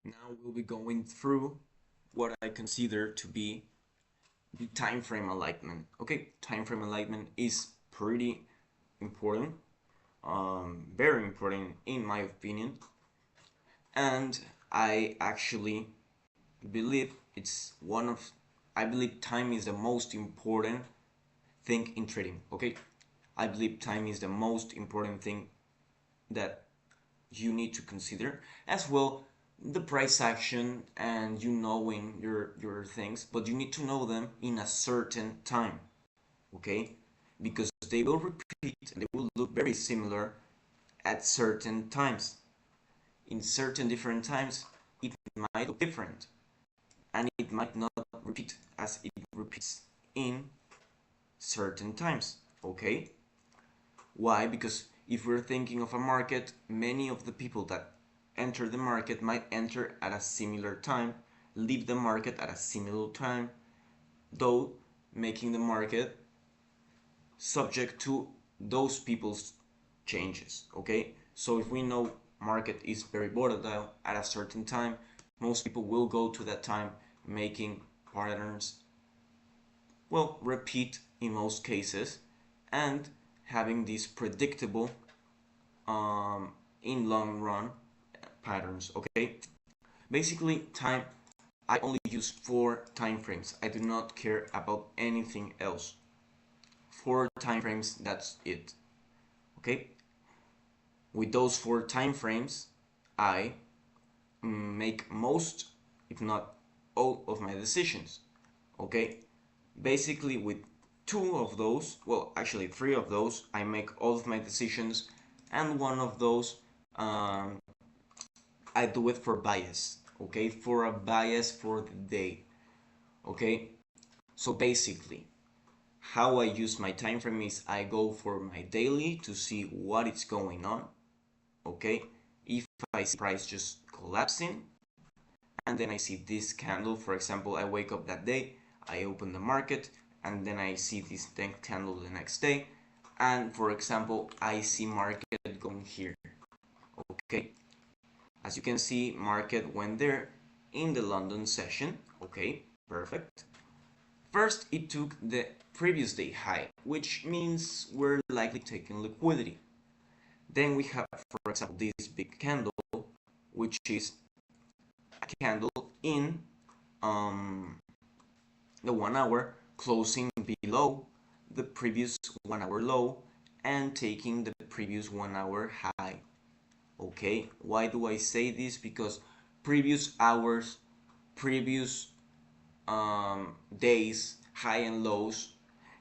Now we'll be going through what I consider to be the time frame alignment. Okay, time frame alignment is pretty important, very important in my opinion, and I actually believe it's one of I believe time is the most important thing in trading. Okay, I believe time is the most important thing that you need to consider as well the price action and you knowing your things, but you need to know them in a certain time. Okay, because they will repeat and they will look very similar at certain times. In certain different times it might look different and it might not repeat as it repeats in certain times. Okay, why? Because if we're thinking of a market, many of the people that enter the market might enter at a similar time, leave the market at a similar time, though making the market subject to those people's changes. Okay, so if we know market is very volatile at a certain time, most people will go to that time, making patterns, well, repeat in most cases, and having these predictable in long run patterns. Okay, basically time, I only use 4 time frames. I do not care about anything else. 4 time frames, that's it. Okay, with those 4 time frames I make most, if not all, of my decisions. Okay, basically with 2 of those, well, actually 3 of those, I make all of my decisions, and one of those um, I do it for bias. Okay, for a bias for the day. Okay, so basically how I use my time frame is I go for my daily to see what is going on. Okay, if I see price just collapsing and then I see this candle, for example, I wake up that day, I open the market, and then I see this candle the next day, and for example I see market going here. Okay, as you can see, market went there in the London session. Okay, perfect. First, it took the previous day high, which means we're likely taking liquidity. Then we have, for example, this big candle, which is a candle in the 1 hour, closing below the previous 1 hour low and taking the previous 1 hour high. Okay, why do I say this? Because previous hours, previous days, high and lows,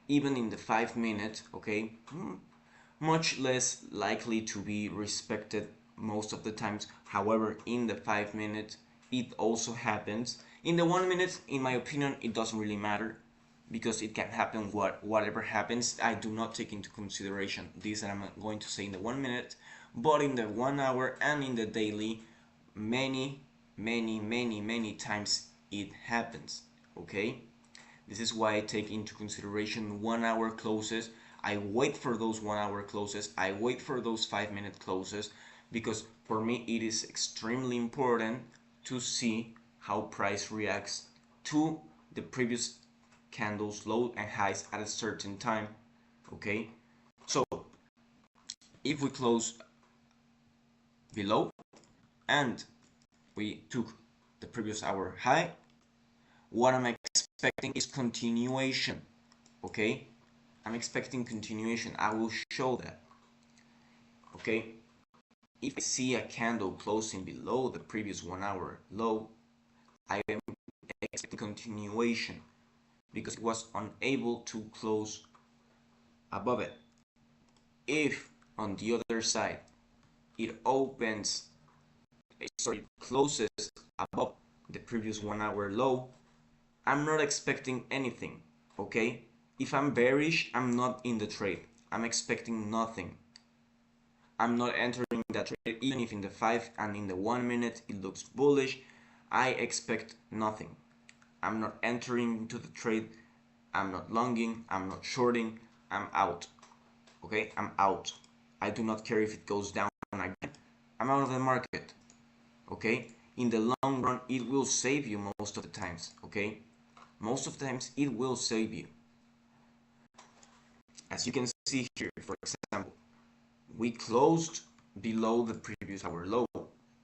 even in the 5 minute, okay, much less likely to be respected most of the times. However, in the 5 minute, it also happens. In the 1 minute, in my opinion, it doesn't really matter because it can happen whatever happens. I do not take into consideration this that I'm going to say in the 1 minute, but in the 1 hour and in the daily, many times it happens. Okay, this is why I take into consideration 1 hour closes. I wait for those 1 hour closes. I wait for those 5 minute closes because for me it is extremely important to see how price reacts to the previous candles low and highs at a certain time. Okay, so if we close below and we took the previous hour high, what I'm expecting is continuation. Okay, I'm expecting continuation. I will show that. Okay, if I see a candle closing below the previous 1 hour low, I am expecting continuation because it was unable to close above it. If on the other side it opens, sorry, closes above the previous 1 hour low, I'm not expecting anything. Okay, if I'm bearish, I'm not in the trade. I'm expecting nothing. I'm not entering that trade even if in the 5 and in the 1 minute it looks bullish. I expect nothing. I'm not entering into the trade. I'm not longing. I'm not shorting. I'm out. Okay, I'm out. I do not care if it goes down again. I'm out of the market. Okay, in the long run it will save you most of the times, okay? Most of the times it will save you. As you can see here, for example, we closed below the previous hour low,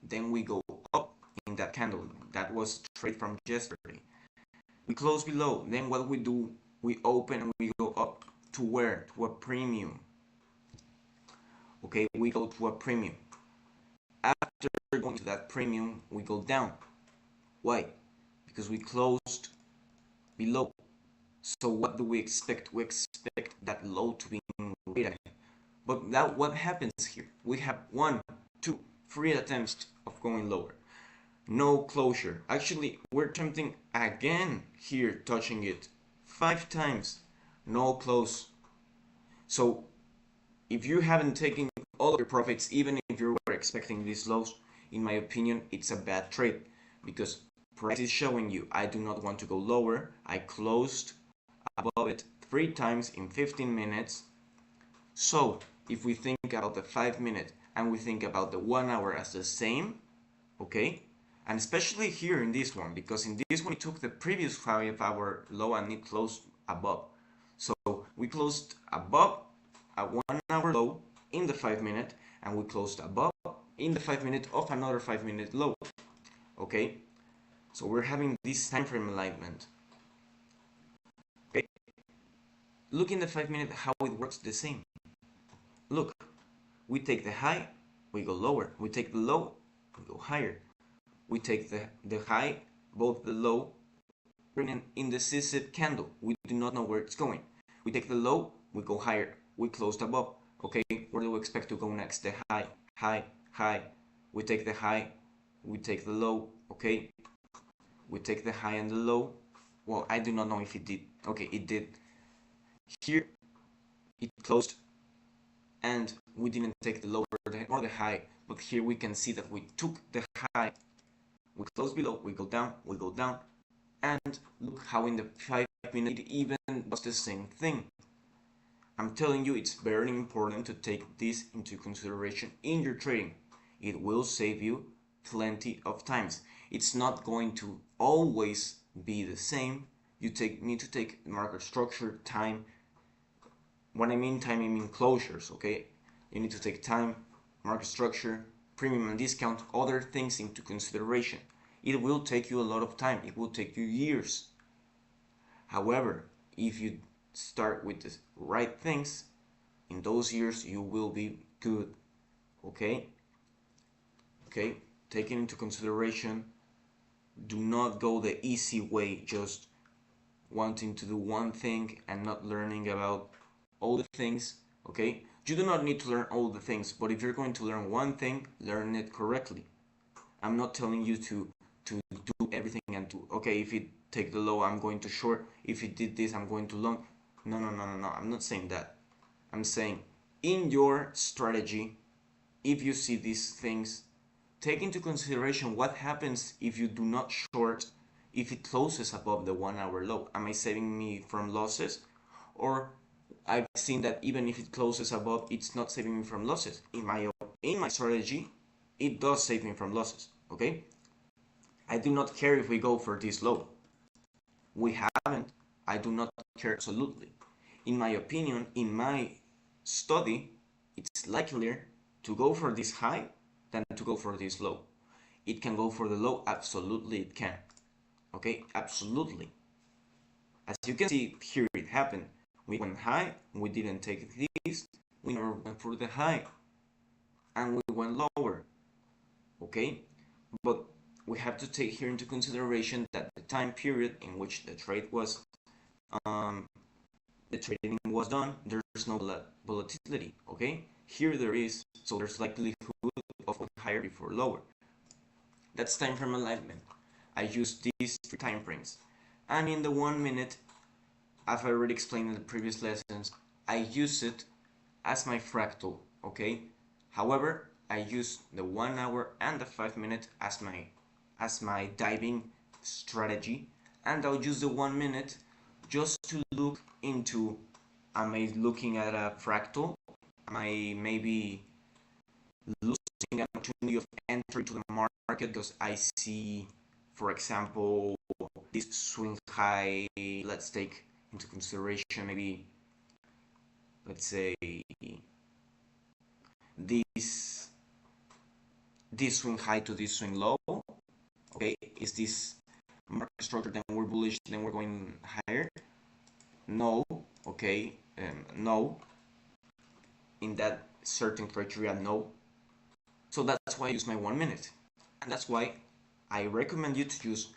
then we go up in that candle. That was trade from yesterday. We close below, then what we do, we open and we go up to where? To a premium. Okay, we go to a premium. After going to that premium, we go down. Why? Because we closed below. So what do we expect? We expect that low to be greater. But that what happens here? We have 1, 2, 3 attempts of going lower. No closure. Actually, we're attempting again here, touching it 5 times. No close. So if you haven't taken all of your profits, even if you were expecting these lows, in my opinion, it's a bad trade because price is showing you I do not want to go lower. I closed above it 3 times in 15 minutes. So if we think about the 5-minute and we think about the 1 hour as the same, okay, and especially here in this one, because in this one it took the previous 5-hour low and it closed above. So we closed above a 1 hour low in the 5-minute, and we closed above in the 5-minute of another 5-minute low. Okay, so we're having this time frame alignment. Okay, look in the 5-minute how it works the same. Look, we take the high, we go lower. We take the low, we go higher. We take the high, both the low, in the scissor candle. We do not know where it's going. We take the low, we go higher. We closed above. Okay, where do we expect to go next? The high, high, high. We take the high, we take the low. Okay, we take the high and the low. Well, I do not know if it did. Okay, it did. Here, it closed, and we didn't take the low or the high. But here we can see that we took the high. We close below, we go down, and look how in the 5-minute it even does the same thing. I'm telling you, it's very important to take this into consideration in your trading. It will save you plenty of times. It's not going to always be the same. You need to take market structure, time. When I mean time, I mean closures, okay? You need to take time, market structure, premium and discount, other things into consideration. It will take you a lot of time. It will take you years. However, if you start with the right things, in those years you will be good. Okay? Okay? Taking into consideration, do not go the easy way, just wanting to do one thing and not learning about all the things. Okay? You do not need to learn all the things, but if you're going to learn one thing, learn it correctly. I'm not telling you to do everything and to, okay, if it take the low, I'm going to short. If it did this, I'm going to long. No. I'm not saying that. I'm saying in your strategy, if you see these things, take into consideration what happens if you do not short, if it closes above the 1 hour low. Am I saving me from losses? Or I've seen that even if it closes above, it's not saving me from losses. In my strategy, it does save me from losses. Okay? I do not care if we go for this low. We haven't. I do not care absolutely. In my opinion, in my study, it's likelier to go for this high than to go for this low. It can go for the low, absolutely it can. Okay, absolutely. As you can see here, it happened. We went high, we didn't take this, we never went for the high, and we went lower. Okay, but we have to take here into consideration that the time period in which the trade was the trading was done, there's no volatility. Okay, here there is, so there's likelihood of higher before lower. That's time frame alignment. I use these 3 time frames, and in the 1 minute, as I already explained in the previous lessons, I use it as my fractal. Okay, however, I use the 1 hour and the 5-minute as my diving strategy, and I'll use the 1 minute just to look into, am I looking at a fractal? Am I maybe losing an opportunity of entry to the market because I see, for example, this swing high. Let's take into consideration maybe, let's say, this swing high to this swing low. Okay, is this market structure? Then we're bullish, then we're going higher. No, okay, no. In that certain criteria, no. So that's why I use my 1 minute, and that's why I recommend you to use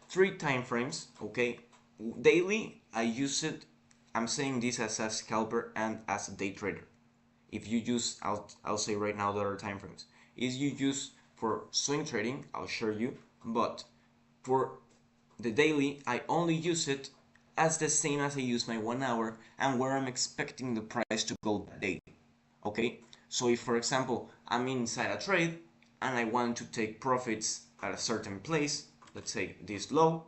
3 time frames. Okay, daily I use it. I'm saying this as a scalper and as a day trader. If you use, I'll say right now the other time frames. Is you use for swing trading, I'll show you, but for the daily, I only use it as the same as I use my 1 hour and where I'm expecting the price to go that day. Okay, so if for example I'm inside a trade and I want to take profits at a certain place, let's say this low,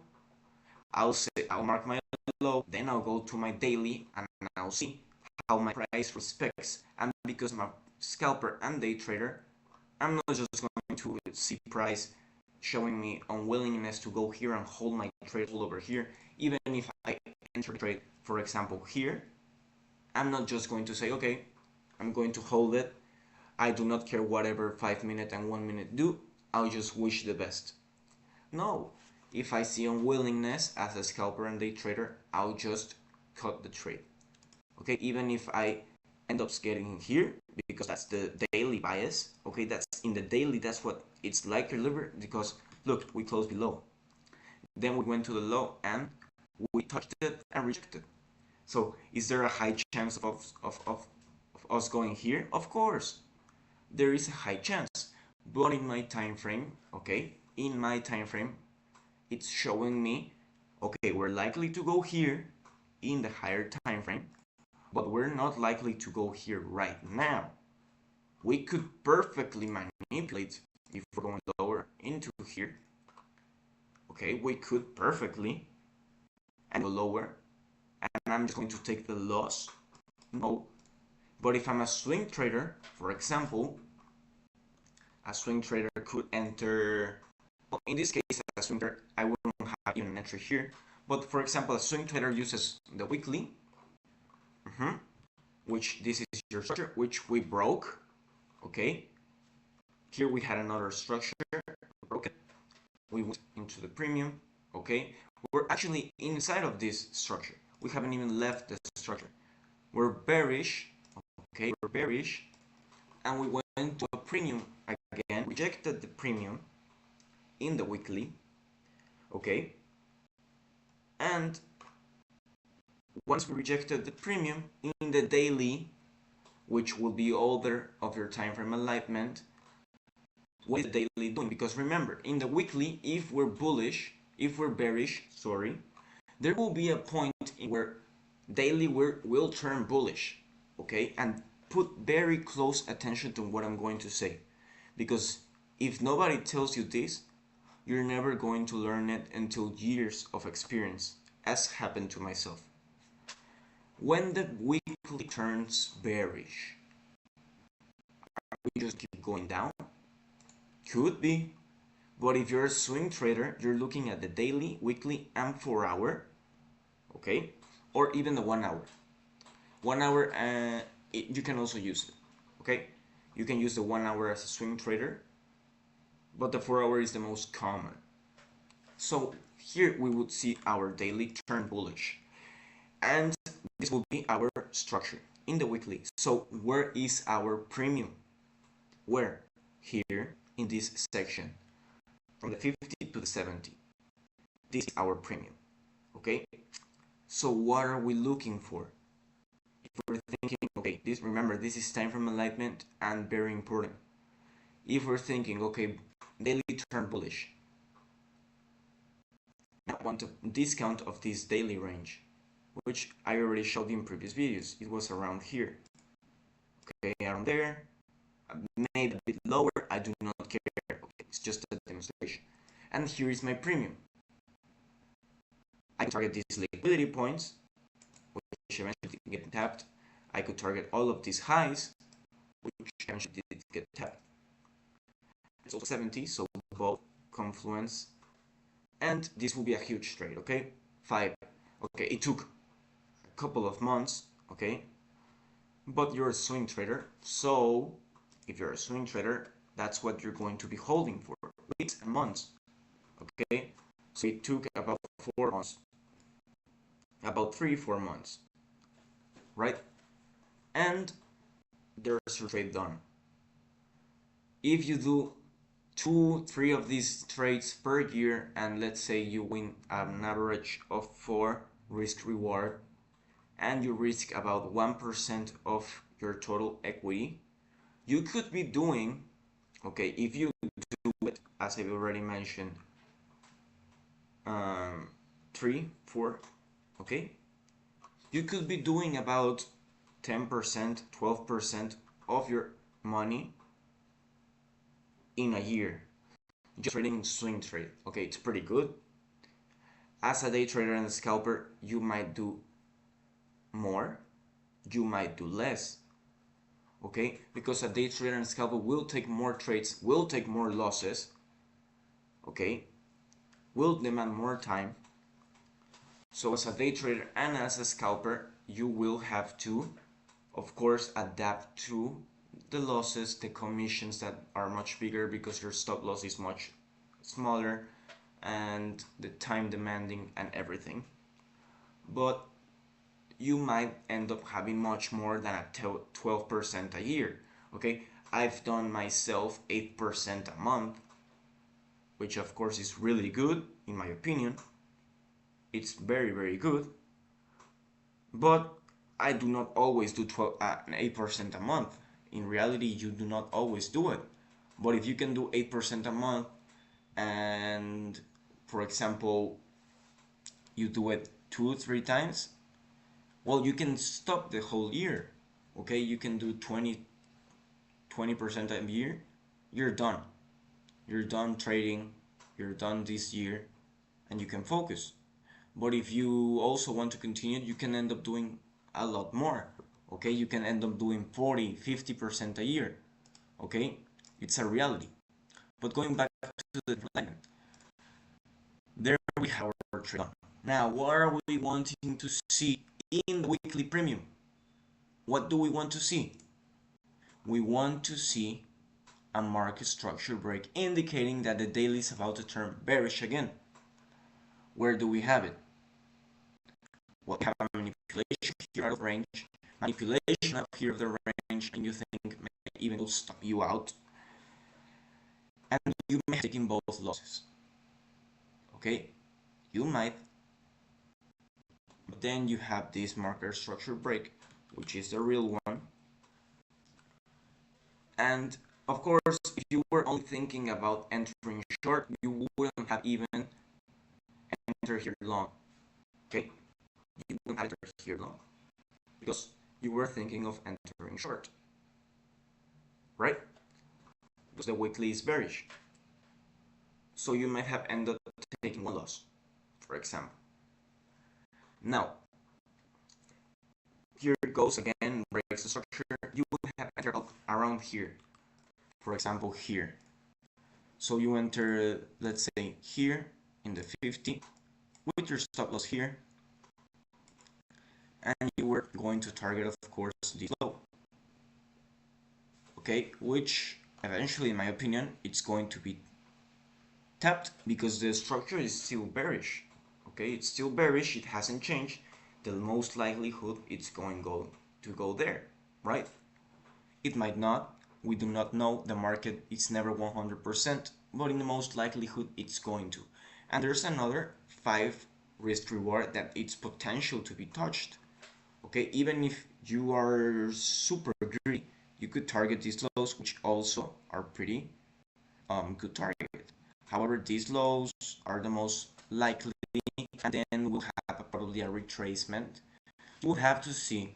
I'll mark my low, then I'll go to my daily and I'll see how my price respects. And because I'm a scalper and day trader, I'm not just going to see price showing me unwillingness to go here and hold my trade all over here. Even if I enter the trade, for example, here, I'm not just going to say, okay, I'm going to hold it. I do not care whatever 5 minute and 1 minute do. I'll just wish the best. No, if I see unwillingness as a scalper and day trader, I'll just cut the trade. Okay, even if I end up getting here, because that's the daily bias. Okay, that's in the daily, that's what it's like to deliver, because look, we closed below. Then we went to the low and we touched it and rejected. So is there a high chance of us going here? Of course, there is a high chance. But in my time frame, okay, in my time frame, it's showing me, okay, we're likely to go here in the higher time frame, but we're not likely to go here right now. We could perfectly manipulate if we're going lower into here. Okay, we could perfectly and go lower, and I'm just going to take the loss. No, but if I'm a swing trader, for example, a swing trader could enter, well, in this case, a swing trader, I wouldn't have even an entry here, but for example, a swing trader uses the weekly, which this is your structure, which we broke, okay? Here we had another structure, broke it, we went into the premium, okay? We're actually inside of this structure. We haven't even left the structure. We're bearish, okay? We're bearish, and we went to a premium again, rejected the premium in the weekly, okay? And once we rejected the premium in the daily, which will be older of your time frame alignment, what is the daily doing? Because remember, in the weekly, if we're bearish, sorry, there will be a point in where daily will turn bullish, okay? And put very close attention to what I'm going to say, because if nobody tells you this, you're never going to learn it until years of experience, as happened to myself. When the weekly turns bearish, we just keep going down? Could be. But if you're a swing trader, you're looking at the daily, weekly, and 4 hour, okay? Or even the 1 hour. 1 hour, you can also use it, okay? You can use the 1 hour as a swing trader, but the 4 hour is the most common. So here we would see our daily turn bullish. And this will be our structure in the weekly. So where is our premium? Where? Here in this section, from the 50 to the 70. This is our premium, okay? So what are we looking for? If we're thinking, okay, remember, this is time frame alignment and very important. If we're thinking, okay, daily turn bullish, I want a discount of this daily range, which I already showed you in previous videos. It was around here, okay, around there, maybe a bit lower, I do not care, okay, it's just a demonstration. And here is my premium. I can target these liquidity points, which eventually get tapped. I could target all of these highs, which eventually did get tapped. It's also 70, so both confluence, and this will be a huge trade, okay? 5, okay, it took a couple of months, okay? But you're a swing trader, so if you're a swing trader, that's what you're going to be holding for weeks and months, okay? So it took about 4 months, about 3-4 months, right? And there's your trade done. If you do 2-3 of these trades per year, and let's say you win an average of 4 risk reward, and you risk about 1% of your total equity, you could be doing, okay, if you do it, as I've already mentioned, 3-4, okay, you could be doing about 10%, 12% of your money in a year just trading swing trade. Okay, it's pretty good. As a day trader and a scalper, you might do more, you might do less, okay, because a day trader and scalper will take more trades, will take more losses, okay, will demand more time. So as a day trader and as a scalper, you will have to, of course, adapt to the losses, the commissions that are much bigger because your stop loss is much smaller, and the time demanding and everything. But you might end up having much more than a 12% a year, okay? I've done myself 8% a month, which of course is really good in my opinion. It's very, very good, but I do not always do 8% a month. In reality, you do not always do it. But if you can do 8% a month, and for example, you do it 2-3 times, well, you can stop the whole year. Okay, you can do 20% a year. You're done. You're done trading. You're done this year, and you can focus. But if you also want to continue, you can end up doing a lot more. Okay, you can end up doing 40-50% a year. Okay, it's a reality. But going back to the alignment, there we have our trade. Now, what are we wanting to see in the weekly premium? What do we want to see? We want to see a market structure break indicating that the daily is about to turn bearish again. Where do we have it? Well, we have a manipulation here out of range, manipulation up here of the range, and you think may even will stop you out, and you may have taken both losses. Okay, you might, but then you have this market structure break, which is the real one. And of course, if you were only thinking about entering short, you wouldn't have even entered here long. Okay, you wouldn't have entered here long because you were thinking of entering short, right? Because the weekly is bearish. So you might have ended up taking one loss, for example. Now, here it goes again, breaks the structure. You would have entered up around here, for example, here. So you enter, let's say, here in the 50 with your stop loss here, and you were going to target, of course, this low. Okay, which eventually, in my opinion, it's going to be tapped because the structure is still bearish. Okay, it's still bearish, it hasn't changed. The most likelihood it's going to go there, right? It might not, we do not know, the market is never 100%, but in the most likelihood it's going to. And there's another 5 risk reward that it's potential to be touched. Okay, even if you are super greedy, you could target these lows, which also are pretty good target. However, these lows are the most likely, and then we'll have probably a retracement. We'll have to see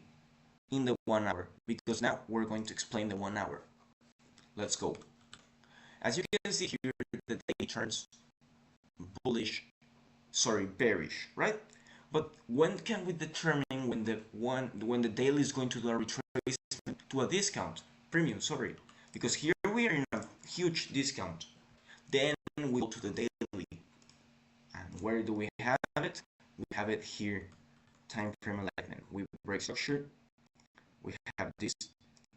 in the 1 hour, because now we're going to explain the 1 hour. Let's go. As you can see here, the day turns bearish, right? But when can we determine when the daily is going to do a retracement to a discount? premium, sorry, because here we are in a huge discount. Then we go to the daily, and where do we have it? We have it here, time frame alignment. We break structure, we have this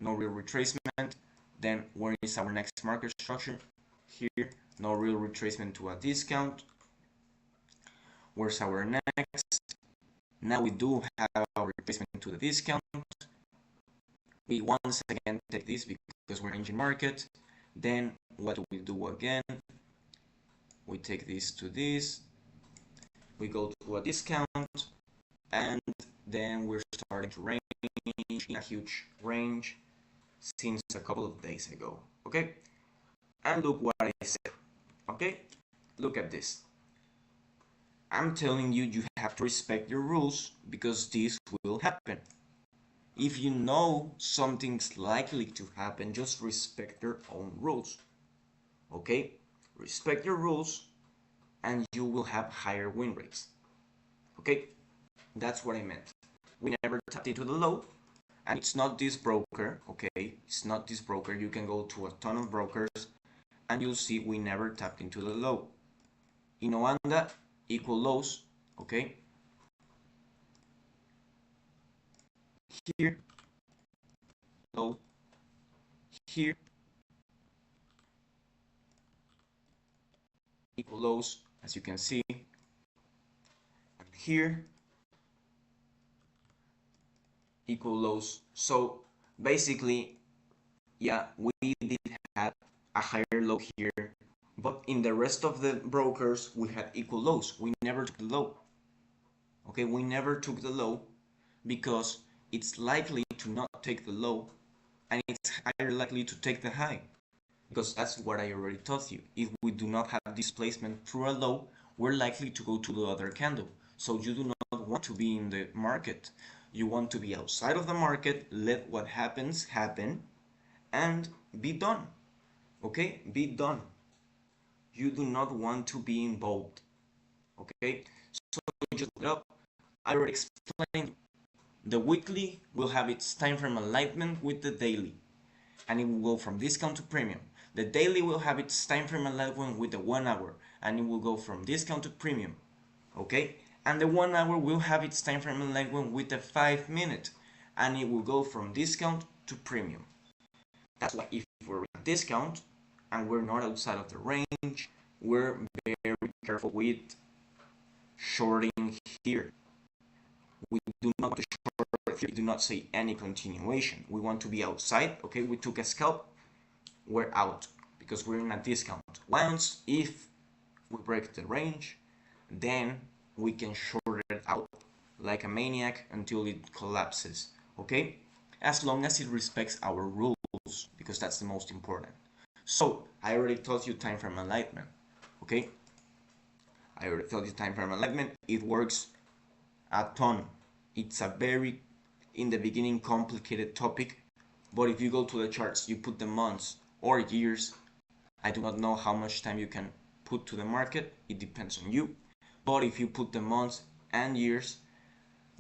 no real retracement. Then where is our next market structure? Here, no real retracement to a discount. Where's our next? Now we do have our retracement to the discount. We once again take this because we're engine market. Then what do we do again? We take this to this. We go to a discount, and then we're starting to range in a huge range since a couple of days ago. Okay, and look what I said. Okay, look at this. I'm telling you, you have to respect your rules because this will happen. If you know something's likely to happen, just respect your own rules. Okay, respect your rules and you will have higher win rates. Okay, that's what I meant. We never tapped into the low, and it's not this broker. Okay, it's not this broker. You can go to a ton of brokers and you'll see we never tapped into the low. In Oanda, equal lows. Okay, here, low, here, equal lows, as you can see, and here, equal lows. So basically, yeah, we did have a higher low here, but in the rest of the brokers, we had equal lows. We never took the low. Okay, we never took the low because it's likely to not take the low, and it's higher likely to take the high, because that's what I already taught you. If we do not have displacement through a low, we're likely to go to the other candle. So you do not want to be in the market. You want to be outside of the market, let what happens happen, and be done. Okay, be done. You do not want to be involved. Okay, so just look it up. I already explained. The weekly will have its time frame alignment with the daily, and it will go from discount to premium. The daily will have its time frame alignment with the 1 hour, and it will go from discount to premium. Okay, and the 1 hour will have its time frame alignment with the 5 minute, and it will go from discount to premium. That's why if we're at discount and we're not outside of the range, we're very careful with shorting here. We do not short here, we do not say any continuation. We want to be outside. Okay, we took a scalp, we're out because we're in a discount. Once if we break the range, then we can short it out like a maniac until it collapses. Okay, as long as it respects our rules, because that's the most important. So I already told you time frame alignment. Okay, I already told you time frame alignment. It works a ton. It's a very, in the beginning, complicated topic, but if you go to the charts, you put the months or years. I do not know how much time you can put to the market. It depends on you. But if you put the months and years,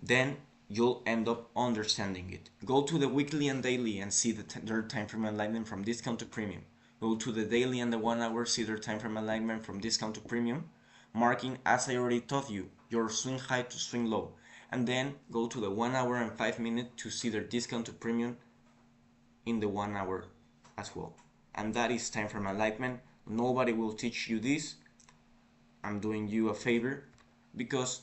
then you'll end up understanding it. Go to the weekly and daily and see their time frame alignment from discount to premium. Go to the daily and the 1 hour, see their time frame alignment from discount to premium, marking, as I already taught you, your swing high to swing low. And then go to the 1 hour and 5 minute to see their discount to premium in the 1 hour as well. And that is time frame alignment. Nobody will teach you this. I'm doing you a favor because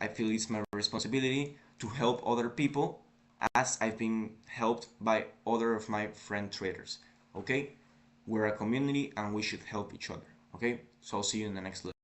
I feel it's my responsibility to help other people as I've been helped by other of my friend traders. Okay, we're a community and we should help each other. Okay, so I'll see you in the next lesson.